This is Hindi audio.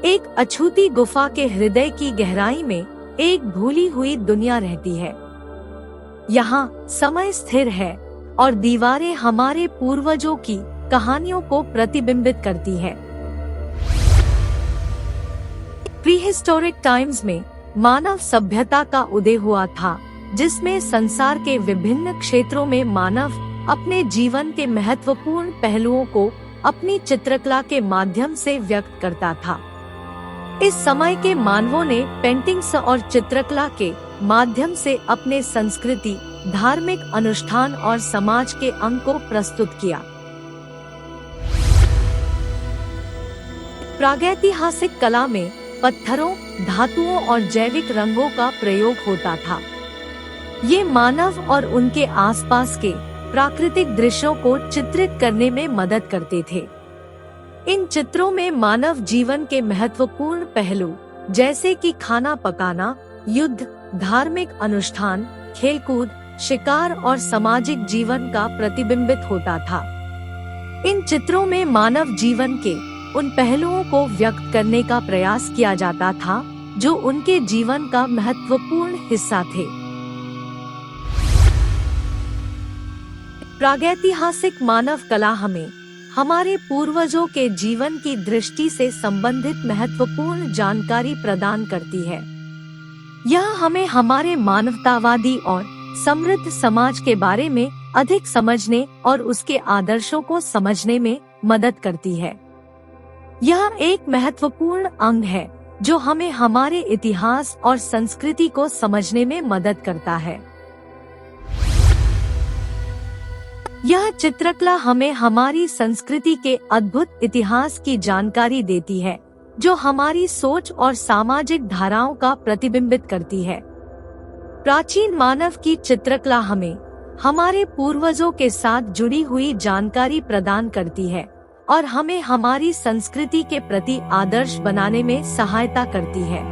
एक अछूती गुफा के हृदय की गहराई में एक भूली हुई दुनिया रहती है। यहाँ समय स्थिर है और दीवारें हमारे पूर्वजों की कहानियों को प्रतिबिंबित करती है। प्रीहिस्टोरिक टाइम्स में मानव सभ्यता का उदय हुआ था, जिसमें संसार के विभिन्न क्षेत्रों में मानव अपने जीवन के महत्वपूर्ण पहलुओं को अपनी चित्रकला के माध्यम से व्यक्त करता था। इस समय के मानवों ने पेंटिंग्स और चित्रकला के माध्यम से अपने संस्कृति, धार्मिक अनुष्ठान और समाज के अंग को प्रस्तुत किया। प्रागैतिहासिक कला में पत्थरों, धातुओं और जैविक रंगों का प्रयोग होता था। ये मानव और उनके आसपास के प्राकृतिक दृश्यों को चित्रित करने में मदद करते थे। इन चित्रों में मानव जीवन के महत्वपूर्ण पहलू जैसे कि खाना पकाना, युद्ध, धार्मिक अनुष्ठान, खेलकूद, शिकार और सामाजिक जीवन का प्रतिबिंबित होता था। इन चित्रों में मानव जीवन के उन पहलुओं को व्यक्त करने का प्रयास किया जाता था जो उनके जीवन का महत्वपूर्ण हिस्सा थे। प्रागैतिहासिक मानव कला हमें हमारे पूर्वजों के जीवन की दृष्टि से संबंधित महत्वपूर्ण जानकारी प्रदान करती है। यह हमें हमारे मानवतावादी और समृद्ध समाज के बारे में अधिक समझने और उसके आदर्शों को समझने में मदद करती है। यह एक महत्वपूर्ण अंग है जो हमें हमारे इतिहास और संस्कृति को समझने में मदद करता है। यह चित्रकला हमें हमारी संस्कृति के अद्भुत इतिहास की जानकारी देती है, जो हमारी सोच और सामाजिक धाराओं का प्रतिबिंबित करती है। प्राचीन मानव की चित्रकला हमें हमारे पूर्वजों के साथ जुड़ी हुई जानकारी प्रदान करती है और हमें हमारी संस्कृति के प्रति आदर्श बनाने में सहायता करती है।